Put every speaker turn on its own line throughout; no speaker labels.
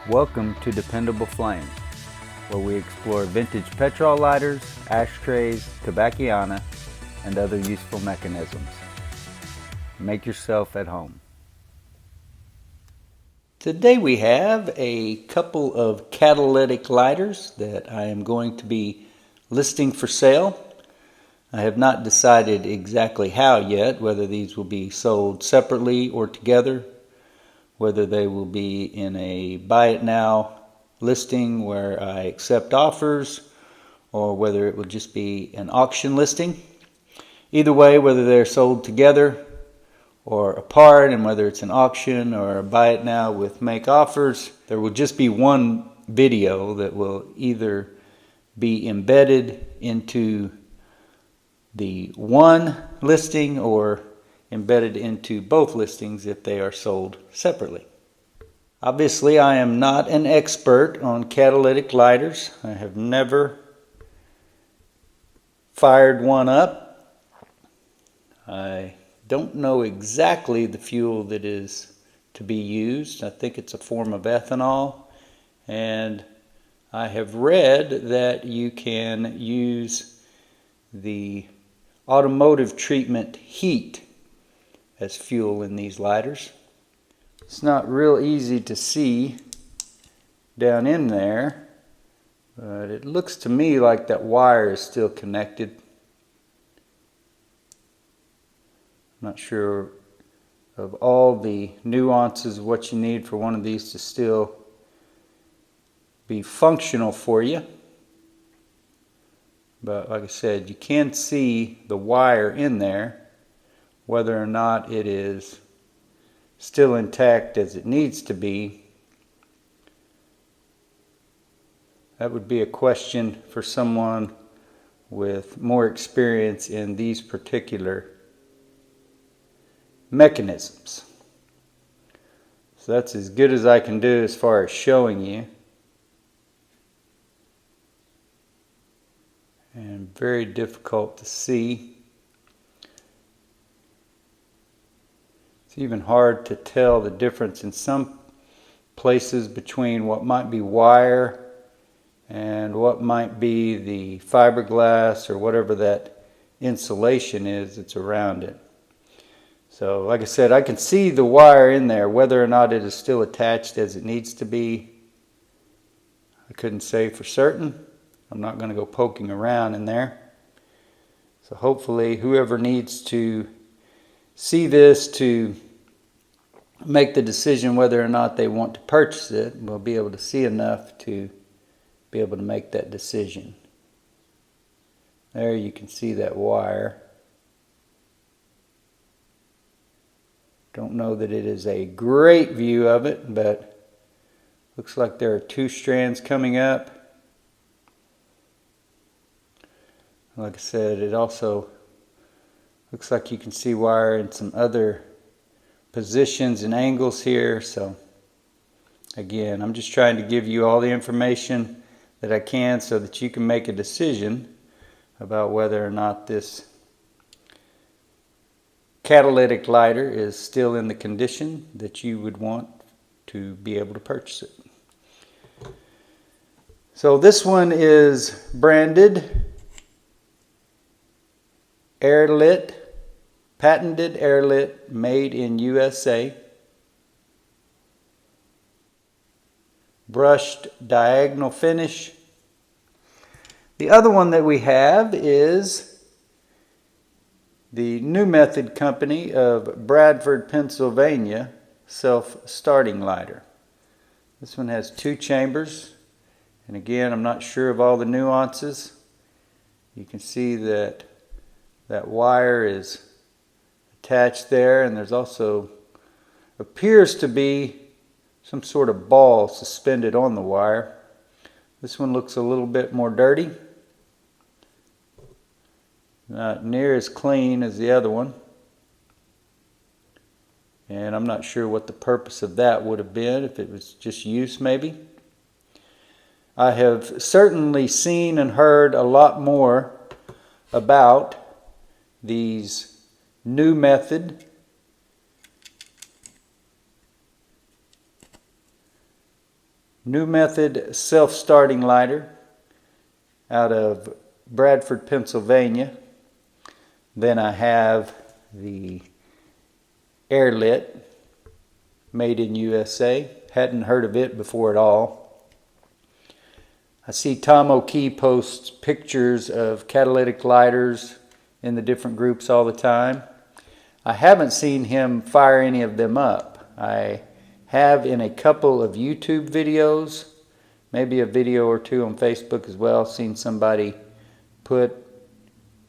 Welcome to Dependable Flame, where we explore vintage petrol lighters, ashtrays, tobacconiana, and other useful mechanisms. Make yourself at home. Today we have a couple of catalytic lighters that I am going to be listing for sale. I have not decided exactly how yet, whether these will be sold separately or together, whether they will be in a buy it now listing where I accept offers, or whether it will just be an auction listing. Either way, whether they're sold together or apart, and whether it's an auction or a buy it now with make offers, there will just be one video that will either be embedded into the one listing or embedded into both listings if they are sold separately. Obviously, I am not an expert on catalytic lighters. I have never fired one up. I don't know exactly the fuel that is to be used. I think it's a form of ethanol, and I have read that you can use the automotive treatment heat as fuel in these lighters. It's not real easy to see down in there, but it looks to me like that wire is still connected. I'm not sure of all the nuances of what you need for one of these to still be functional for you. But like I said, you can see the wire in there, whether or not it is still intact as it needs to be. That would be a question for someone with more experience in these particular mechanisms. So that's as good as I can do as far as showing you. And very difficult to see. It's even hard to tell the difference in some places between what might be wire and what might be the fiberglass or whatever that insulation is that's around it. So like I said, I can see the wire in there. Whether or not it is still attached as it needs to be, I couldn't say for certain. I'm not going to go poking around in there. So hopefully whoever needs to see this to make the decision whether or not they want to purchase it will be able to see enough to be able to make that decision. There you can see that wire. Don't know that it is a great view of it, but looks like there are two strands coming up. Like I said, it also looks like you can see wire in some other positions and angles here. So again, I'm just trying to give you all the information that I can so that you can make a decision about whether or not this catalytic lighter is still in the condition that you would want to be able to purchase it. So this one is branded AirLit, patented AirLit, made in USA. Brushed diagonal finish. The other one that we have is the New Method Company of Bradford, Pennsylvania, self-starting lighter. This one has two chambers, and again, I'm not sure of all the nuances. You can see that wire is attached there, and there's also appears to be some sort of ball suspended on the wire. This one looks a little bit more dirty, not near as clean as the other one, and I'm not sure what the purpose of that would have been, if it was just use maybe. I have certainly seen and heard a lot more about these New Method New Method self-starting lighter out of Bradford, Pennsylvania. Then I have the AirLit, made in USA. Hadn't heard of it before at all. I see Tom O'Key posts pictures of catalytic lighters in the different groups all the time. I haven't seen him fire any of them up. I have in a couple of YouTube videos, maybe a video or two on Facebook as well, seen somebody put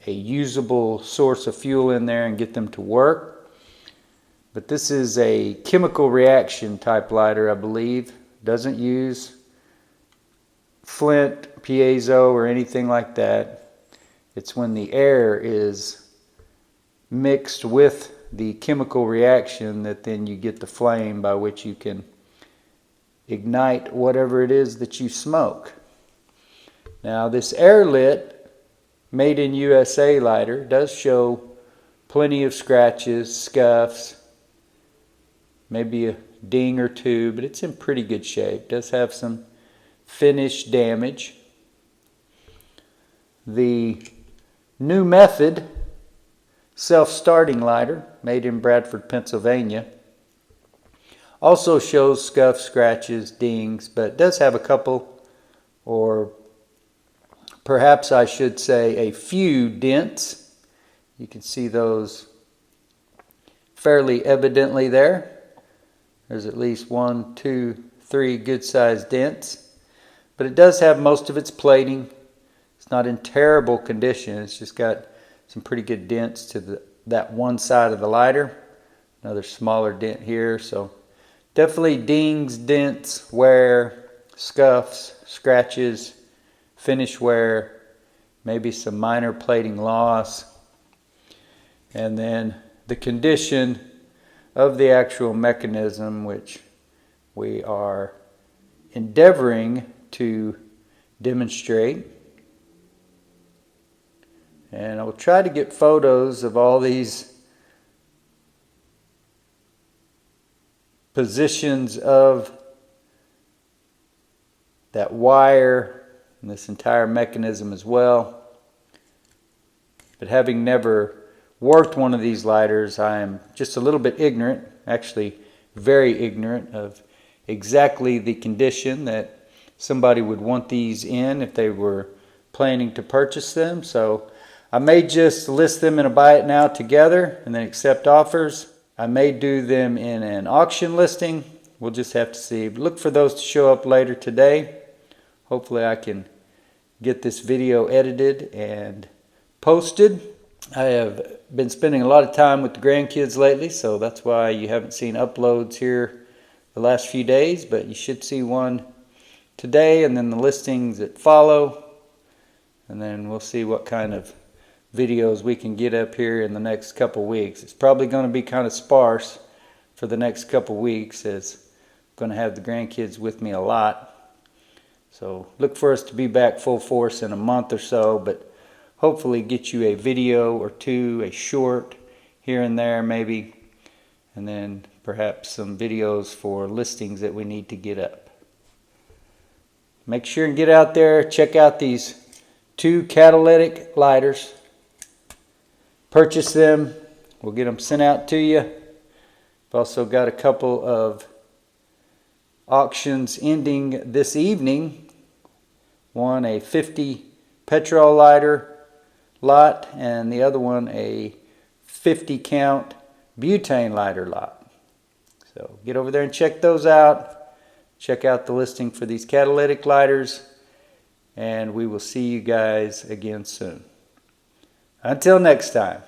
a usable source of fuel in there and get them to work. But this is a chemical reaction type lighter, I believe. Doesn't use flint, piezo, or anything like that. It's when the air is mixed with the chemical reaction that then you get the flame by which you can ignite whatever it is that you smoke. Now this AirLit made in USA lighter does show plenty of scratches, scuffs, maybe a ding or two, but it's in pretty good shape. Does have some finish damage. The New Method self-starting lighter, made in Bradford, Pennsylvania, also shows scuffs, scratches, dings, but does have a couple, or perhaps I should say a few dents. You can see those fairly evidently there. There's at least 1, 2, 3 good-sized dents. But it does have most of its plating. It's not in terrible condition. It's just got some pretty good dents to that one side of the lighter. Another smaller dent here. So definitely dings, dents, wear, scuffs, scratches, finish wear, maybe some minor plating loss. And then the condition of the actual mechanism, which we are endeavoring to demonstrate. And I will try to get photos of all these positions of that wire and this entire mechanism as well. But having never worked one of these lighters, I am just a little bit ignorant, actually very ignorant, of exactly the condition that somebody would want these in if they were planning to purchase them. So I may just list them in a buy it now together and then accept offers. I may do them in an auction listing. We'll just have to see. But look for those to show up later today. Hopefully I can get this video edited and posted. I have been spending a lot of time with the grandkids lately, so that's why you haven't seen uploads here the last few days, but you should see one today and then the listings that follow, and then we'll see what kind of videos we can get up here in the next couple weeks. It's probably going to be kind of sparse for the next couple weeks, as I'm going to have the grandkids with me a lot. So look for us to be back full force in a month or so, but hopefully get you a video or two, a short here and there maybe, and then perhaps some videos for listings that we need to get up. Make sure and get out there, check out these 2 catalytic lighters. Purchase them. We'll get them sent out to you. I've also got a couple of auctions ending this evening. One a 50 petrol lighter lot, and the other one a 50 count butane lighter lot. So get over there and check those out. Check out the listing for these catalytic lighters, and we will see you guys again soon. Until next time.